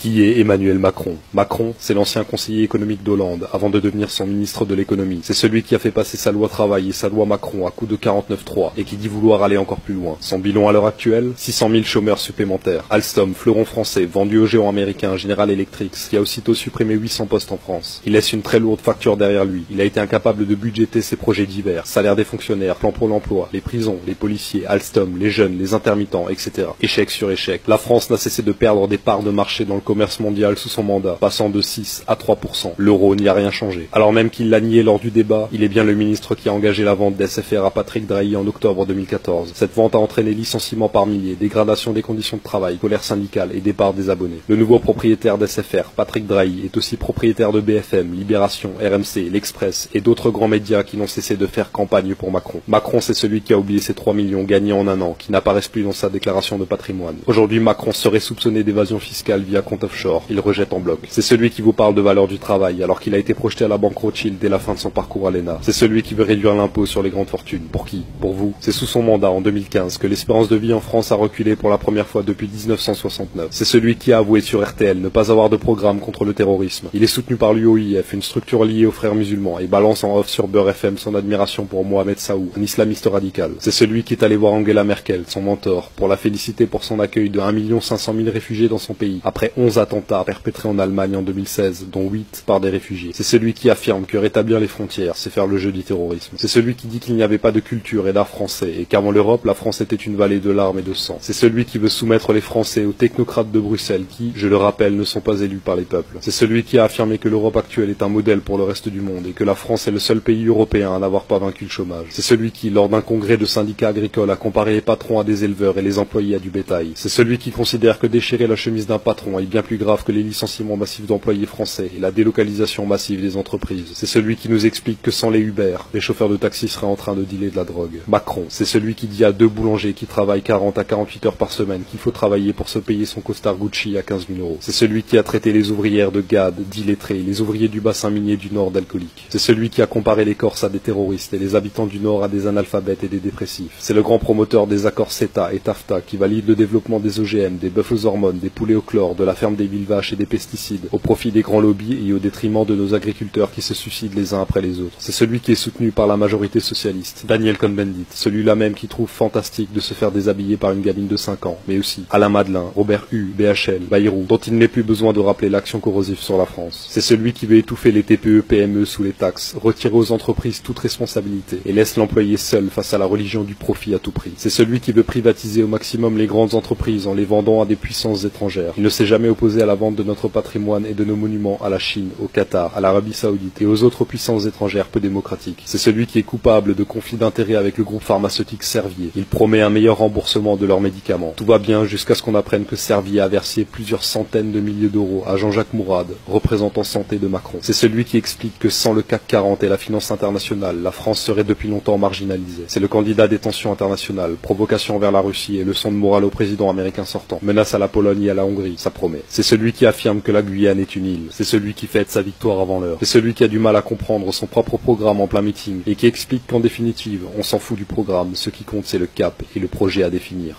Qui est Emmanuel Macron? Macron, c'est l'ancien conseiller économique d'Hollande, avant de devenir son ministre de l'économie. C'est celui qui a fait passer sa loi travail et sa loi Macron à coup de 49.3 et qui dit vouloir aller encore plus loin. Son bilan à l'heure actuelle, 600 000 chômeurs supplémentaires. Alstom, fleuron français, vendu au géant américain General Electric, qui a aussitôt supprimé 800 postes en France. Il laisse une très lourde facture derrière lui. Il a été incapable de budgéter ses projets divers, salaire des fonctionnaires, plan pour l'emploi, les prisons, les policiers, Alstom, les jeunes, les intermittents, etc. Échec sur échec. La France n'a cessé de perdre des parts de marché dans le commerce mondial sous son mandat, passant de 6 à 3%. L'euro n'y a rien changé. Alors même qu'il l'a nié lors du débat, il est bien le ministre qui a engagé la vente d'SFR à Patrick Drahi en octobre 2014. Cette vente a entraîné licenciements par milliers, dégradation des conditions de travail, colère syndicale et départ des abonnés. Le nouveau propriétaire d'SFR, Patrick Drahi, est aussi propriétaire de BFM, Libération, RMC, L'Express et d'autres grands médias qui n'ont cessé de faire campagne pour Macron. Macron, c'est celui qui a oublié ses 3 millions gagnés en un an, qui n'apparaissent plus dans sa déclaration de patrimoine. Aujourd'hui, Macron serait soupçonné d'évasion fiscale via compte offshore. Il rejette en bloc. C'est celui qui vous parle de valeur du travail alors qu'il a été projeté à la banque Rothschild dès la fin de son parcours à l'ENA. C'est celui qui veut réduire l'impôt sur les grandes fortunes. Pour qui? Pour vous. C'est sous son mandat en 2015 que l'espérance de vie en France a reculé pour la première fois depuis 1969. C'est celui qui a avoué sur RTL ne pas avoir de programme contre le terrorisme. Il est soutenu par l'UOIF, une structure liée aux frères musulmans, et balance en off sur Beurre FM son admiration pour Mohamed Saou, un islamiste radical. C'est celui qui est allé voir Angela Merkel, son mentor, pour la féliciter pour son accueil de 1 500 000 réfugiés dans son pays, après 11 attentats perpétrés en Allemagne en 2016, dont 8 par des réfugiés. C'est celui qui affirme que rétablir les frontières, c'est faire le jeu du terrorisme. C'est celui qui dit qu'il n'y avait pas de culture et d'art français, et qu'avant l'Europe, la France était une vallée de larmes et de sang. C'est celui qui veut soumettre les Français aux technocrates de Bruxelles qui, je le rappelle, ne sont pas élus par les peuples. C'est celui qui a affirmé que l'Europe actuelle est un modèle pour le reste du monde, et que la France est le seul pays européen à n'avoir pas vaincu le chômage. C'est celui qui, lors d'un congrès de syndicats agricoles, a comparé les patrons à des éleveurs et les employés à du bétail. C'est celui qui considère que déchirer la chemise d'un patron est bien plus grave que les licenciements massifs d'employés français et la délocalisation massive des entreprises. C'est celui qui nous explique que sans les Uber, les chauffeurs de taxi seraient en train de dealer de la drogue. Macron, c'est celui qui dit à 2 boulangers qui travaillent 40 à 48 heures par semaine qu'il faut travailler pour se payer son costard Gucci à 15 000 euros. C'est celui qui a traité les ouvrières de GAD, d'illettrés, les ouvriers du bassin minier du Nord d'alcooliques. C'est celui qui a comparé les Corses à des terroristes et les habitants du Nord à des analphabètes et des dépressifs. C'est le grand promoteur des accords CETA et TAFTA qui valide le développement des OGM, des bœufs aux hormones, des poulets au chlore, de la ferme des mille vaches et des pesticides, au profit des grands lobbies et au détriment de nos agriculteurs qui se suicident les uns après les autres. C'est celui qui est soutenu par la majorité socialiste, Daniel Cohn-Bendit, celui-là même qui trouve fantastique de se faire déshabiller par une gamine de 5 ans, mais aussi Alain Madelin, Robert Hue, BHL, Bayrou, dont il n'est plus besoin de rappeler l'action corrosive sur la France. C'est celui qui veut étouffer les TPE, PME sous les taxes, retirer aux entreprises toute responsabilité et laisse l'employé seul face à la religion du profit à tout prix. C'est celui qui veut privatiser au maximum les grandes entreprises en les vendant à des puissances étrangères. Il ne s'est jamais opposé à la vente de notre patrimoine et de nos monuments à la Chine, au Qatar, à l'Arabie Saoudite et aux autres puissances étrangères peu démocratiques. C'est celui qui est coupable de conflits d'intérêts avec le groupe pharmaceutique Servier. Il promet un meilleur remboursement de leurs médicaments. Tout va bien jusqu'à ce qu'on apprenne que Servier a versé plusieurs centaines de milliers d'euros à Jean-Jacques Mourad, représentant santé de Macron. C'est celui qui explique que sans le CAC 40 et la finance internationale, la France serait depuis longtemps marginalisée. C'est le candidat des tensions internationales, provocation envers la Russie et leçon de morale au président américain sortant, menace à la Pologne et à la Hongrie, ça promet. C'est celui qui affirme que la Guyane est une île. C'est celui qui fête sa victoire avant l'heure. C'est celui qui a du mal à comprendre son propre programme en plein meeting et qui explique qu'en définitive, on s'en fout du programme, ce qui compte c'est le cap et le projet à définir.